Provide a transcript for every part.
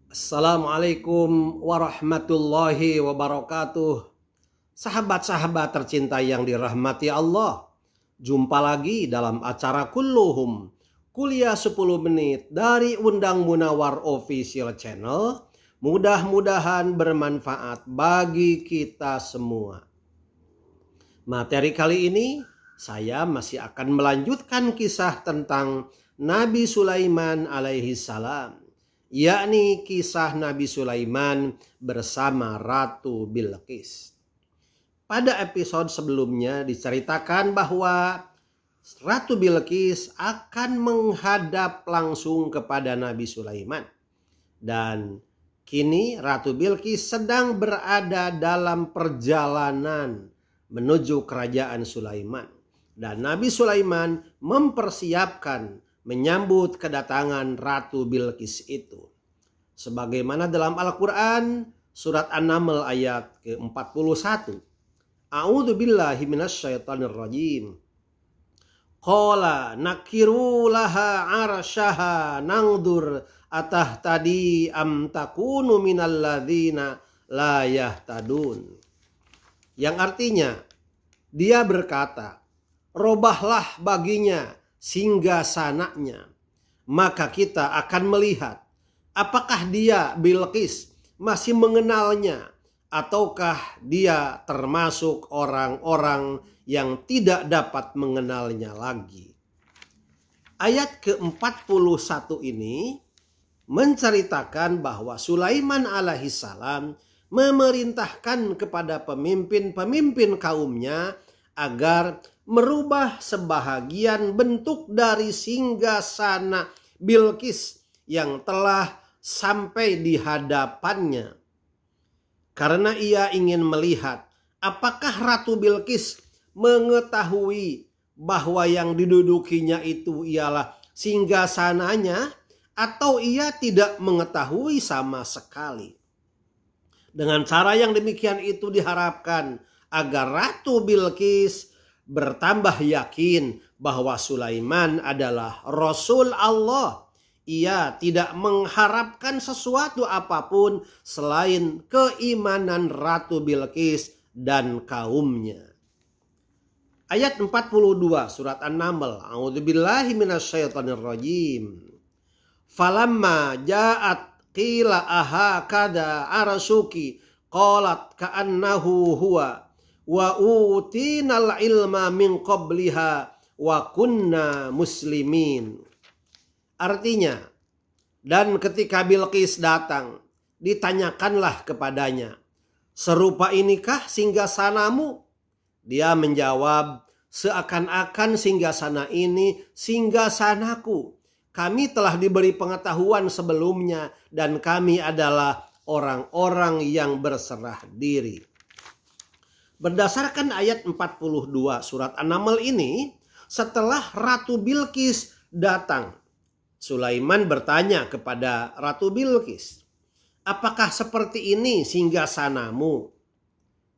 Assalamualaikum warahmatullahi wabarakatuh. Sahabat-sahabat tercinta yang dirahmati Allah, jumpa lagi dalam acara Kulluhum, kuliah 10 menit dari Undang Munawar Official Channel. Mudah-mudahan bermanfaat bagi kita semua. Materi kali ini saya masih akan melanjutkan kisah tentang Nabi Sulaiman alaihi salam, yakni kisah Nabi Sulaiman bersama Ratu Bilqis. Pada episode sebelumnya diceritakan bahwa Ratu Bilqis akan menghadap langsung kepada Nabi Sulaiman. Dan kini Ratu Bilqis sedang berada dalam perjalanan menuju kerajaan Sulaiman. Dan Nabi Sulaiman mempersiapkan menyambut kedatangan Ratu Bilqis itu. Sebagaimana dalam Al-Quran surat An-Naml ayat ke-41. A'udzu billahi minasyaitonir rajim. Qala nakiru laha arsyaha nangdur atahtadi am takunu minal ladzina la yahtadun. Yang artinya, dia berkata, robahlah baginya singgasananya, maka kita akan melihat apakah dia Bilqis masih mengenalnya ataukah dia termasuk orang-orang yang tidak dapat mengenalnya lagi. Ayat ke-41 ini menceritakan bahwa Sulaiman alaihissalam memerintahkan kepada pemimpin-pemimpin kaumnya agar merubah sebahagian bentuk dari singgasana Bilqis yang telah sampai di hadapannya. Karena ia ingin melihat apakah Ratu Bilqis mengetahui bahwa yang didudukinya itu ialah singgasananya atau ia tidak mengetahui sama sekali. Dengan cara yang demikian itu diharapkan agar Ratu Bilqis bertambah yakin bahwa Sulaiman adalah Rasul Allah. Ia tidak mengharapkan sesuatu apapun selain keimanan Ratu Bilqis dan kaumnya. Ayat 42 surat An-Naml. A'udzubillahi minasyaitonir rajim. Falamma ja'at qila ahakada arasuki qalat ka'annahu huwa wa utinal ilma min qabliha wa kunna muslimin. Artinya, dan ketika Bilqis datang, ditanyakanlah kepadanya, serupa inikah singgasanamu? Dia menjawab, seakan-akan singgasana ini singgasanaku. Kami telah diberi pengetahuan sebelumnya dan kami adalah orang-orang yang berserah diri. Berdasarkan ayat 42 surat An-Naml ini, setelah Ratu Bilqis datang, Sulaiman bertanya kepada Ratu Bilqis, apakah seperti ini singgasanamu?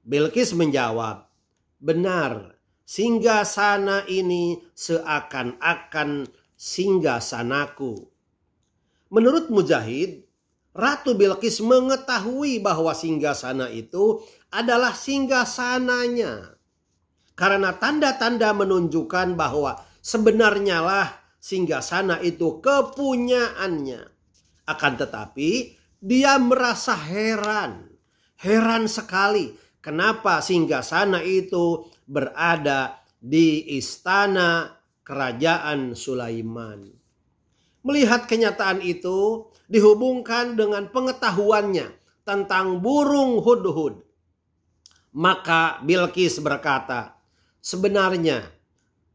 Bilqis menjawab, benar, singgasana ini seakan-akan singgasanaku. Menurut Mujahid, Ratu Bilqis mengetahui bahwa singgasana itu adalah singgasananya. Karena tanda-tanda menunjukkan bahwa sebenarnya lah singgasana itu kepunyaannya. Akan tetapi dia merasa heran. Heran sekali kenapa singgasana itu berada di istana kerajaan Sulaiman. Melihat kenyataan itu dihubungkan dengan pengetahuannya tentang burung hudhud. Maka Bilqis berkata, sebenarnya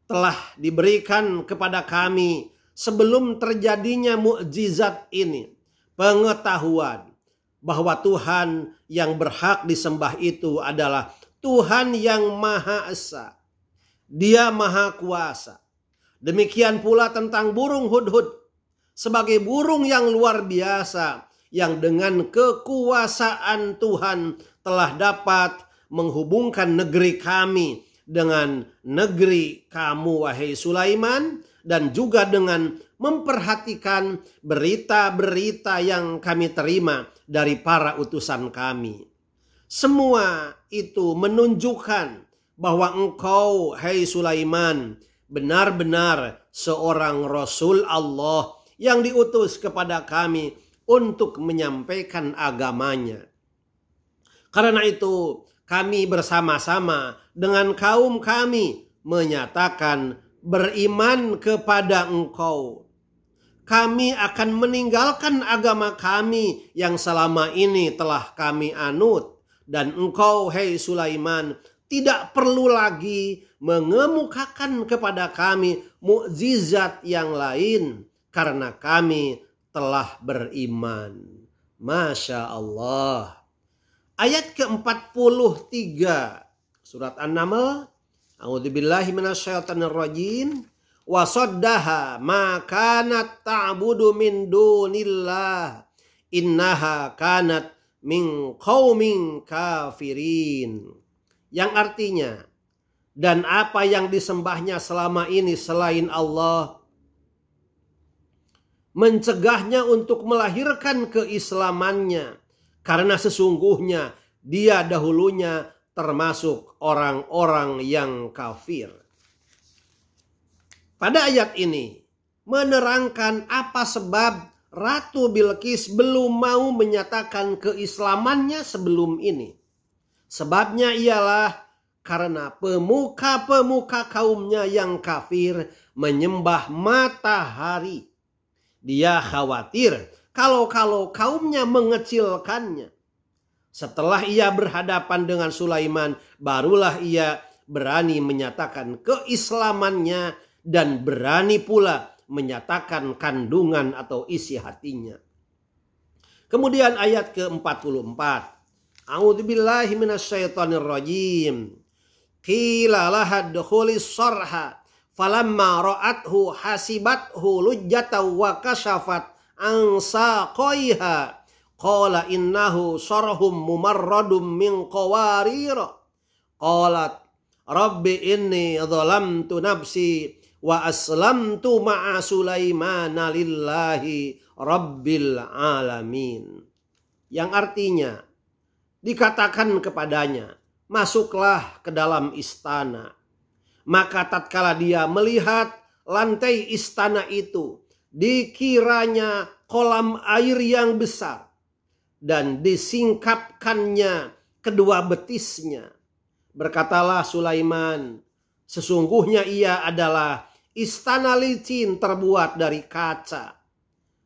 telah diberikan kepada kami sebelum terjadinya mukjizat ini pengetahuan bahwa Tuhan yang berhak disembah itu adalah Tuhan yang Maha Esa. Dia Maha Kuasa. Demikian pula tentang burung hudhud sebagai burung yang luar biasa yang dengan kekuasaan Tuhan telah dapat menghubungkan negeri kami dengan negeri kamu wahai Sulaiman dan juga dengan memperhatikan berita-berita yang kami terima dari para utusan kami. Semua itu menunjukkan bahwa engkau, hai Sulaiman, benar-benar seorang Rasul Allah yang diutus kepada kami untuk menyampaikan agamanya. Karena itu kami bersama-sama dengan kaum kami menyatakan beriman kepada engkau. Kami akan meninggalkan agama kami yang selama ini telah kami anut. Dan engkau, hai Sulaiman, tidak perlu lagi mengemukakan kepada kami mukjizat yang lain karena kami telah beriman. Masya Allah. Ayat ke-43 surat An-Naml. A'udzubillahi minasyaitonirrajim. Wa saddaha ma kanat ta'budu min dunillah. Innaha kanat min qaumin kafirin. Yang artinya, dan apa yang disembahnya selama ini selain Allah, mencegahnya untuk melahirkan keislamannya, karena sesungguhnya dia dahulunya termasuk orang-orang yang kafir. Pada ayat ini menerangkan apa sebab Ratu Bilqis belum mau menyatakan keislamannya sebelum ini. Sebabnya ialah karena pemuka-pemuka kaumnya yang kafir menyembah matahari. Dia khawatir kalau kaumnya mengecilkannya. Setelah ia berhadapan dengan Sulaiman, barulah ia berani menyatakan keislamannya dan berani pula menyatakan kandungan atau isi hatinya. Kemudian ayat ke-44. A'udzubillahi minasyaitonirrajim. Qila laha dkhulis sarha falamma ra'athu hasibathu lujjatan wa kashafat an saqaiha qala innahu sarhum mumarradum min qawarir. Qalat rabbi inni dhalamtu nafsi wa aslamtu ma'a Sulaimana lillahi rabbil alamin. Yang artinya, dikatakan kepadanya, masuklah ke dalam istana. Maka tatkala dia melihat lantai istana itu, dikiranya kolam air yang besar, dan disingkapkannya kedua betisnya. Berkatalah Sulaiman, sesungguhnya ia adalah istana licin terbuat dari kaca.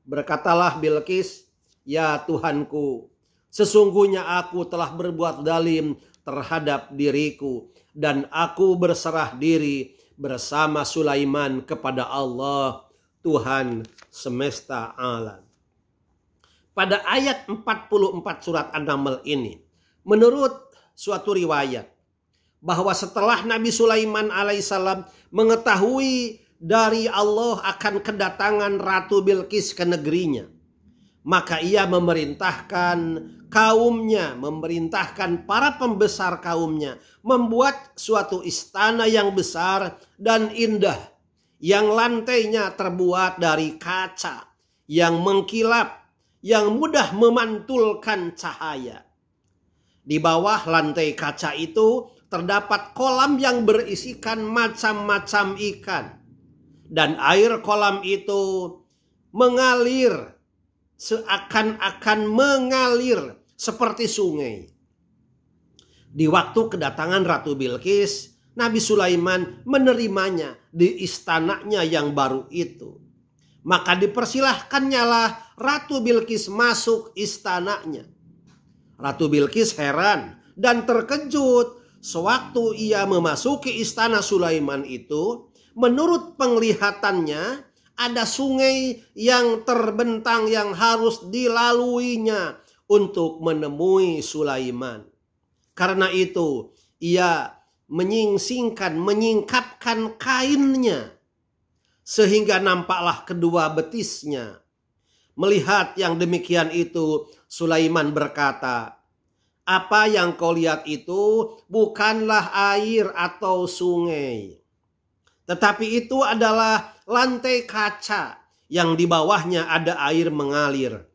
Berkatalah Bilqis, ya Tuhanku, sesungguhnya aku telah berbuat zalim terhadap diriku dan aku berserah diri bersama Sulaiman kepada Allah, Tuhan semesta alam. Pada ayat 44 surat An-Naml ini, menurut suatu riwayat, bahwa setelah Nabi Sulaiman alaihissalam mengetahui dari Allah akan kedatangan Ratu Bilqis ke negerinya, maka ia memerintahkan kaumnya, memerintahkan para pembesar kaumnya membuat suatu istana yang besar dan indah, yang lantainya terbuat dari kaca, yang mengkilap, yang mudah memantulkan cahaya. Di bawah lantai kaca itu terdapat kolam yang berisikan macam-macam ikan. Dan air kolam itu mengalir seakan-akan mengalir seperti sungai. Di waktu kedatangan Ratu Bilqis, Nabi Sulaiman menerimanya di istananya yang baru itu. Maka dipersilahkannya lah Ratu Bilqis masuk istananya. Ratu Bilqis heran dan terkejut sewaktu ia memasuki istana Sulaiman itu. Menurut penglihatannya ada sungai yang terbentang yang harus dilaluinya untuk menemui Sulaiman. Karena itu ia menyingkapkan kainnya sehingga nampaklah kedua betisnya. Melihat yang demikian itu, Sulaiman berkata, apa yang kau lihat itu bukanlah air atau sungai, tetapi itu adalah lantai kaca yang di bawahnya ada air mengalir.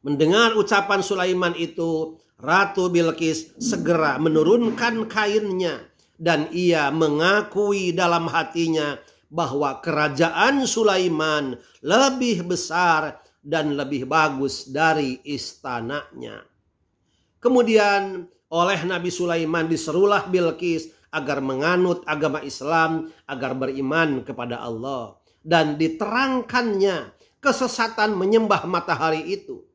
Mendengar ucapan Sulaiman itu, Ratu Bilqis segera menurunkan kainnya dan ia mengakui dalam hatinya bahwa kerajaan Sulaiman lebih besar dan lebih bagus dari istananya. Kemudian oleh Nabi Sulaiman diserulah Bilqis agar menganut agama Islam, agar beriman kepada Allah. Dan diterangkannya kesesatan menyembah matahari itu.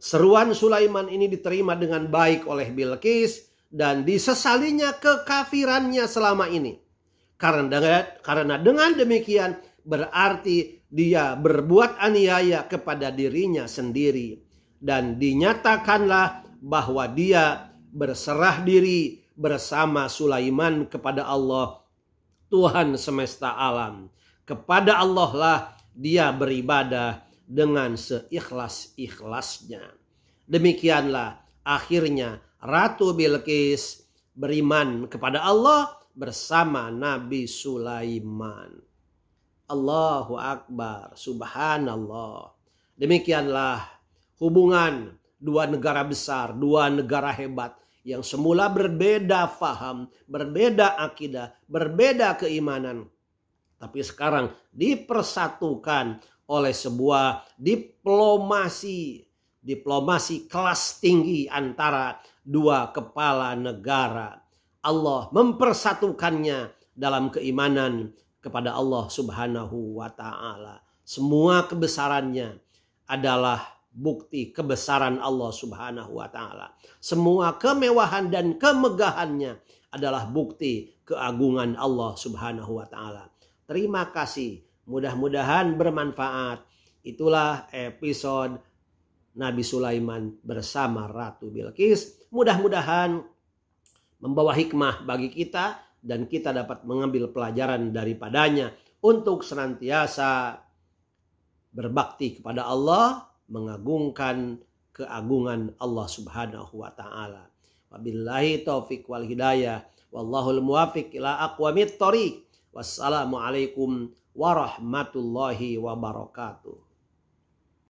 Seruan Sulaiman ini diterima dengan baik oleh Bilqis dan disesalinya kekafirannya selama ini. Karena dengan demikian berarti dia berbuat aniaya kepada dirinya sendiri. Dan dinyatakanlah bahwa dia berserah diri bersama Sulaiman kepada Allah, Tuhan semesta alam. Kepada Allah lah dia beribadah dengan seikhlas-ikhlasnya. Demikianlah akhirnya Ratu Bilqis beriman kepada Allah bersama Nabi Sulaiman. Allahu Akbar, subhanallah. Demikianlah hubungan dua negara besar, dua negara hebat yang semula berbeda faham, berbeda akidah, berbeda keimanan. Tapi sekarang dipersatukan oleh sebuah diplomasi kelas tinggi antara dua kepala negara. Allah mempersatukannya dalam keimanan kepada Allah Subhanahu wa ta'ala. Semua kebesarannya adalah bukti kebesaran Allah Subhanahu wa ta'ala. Semua kemewahan dan kemegahannya adalah bukti keagungan Allah Subhanahu wa ta'ala. Terima kasih. Mudah-mudahan bermanfaat. Itulah episode Nabi Sulaiman bersama Ratu Bilqis. Mudah-mudahan membawa hikmah bagi kita dan kita dapat mengambil pelajaran daripadanya untuk senantiasa berbakti kepada Allah, mengagungkan keagungan Allah Subhanahu wa ta'ala. Wabillahi taufik wal hidayah. Wallahul muwafiq ila aqwamit thoriq. Wassalamualaikum warahmatullahi wabarakatuh.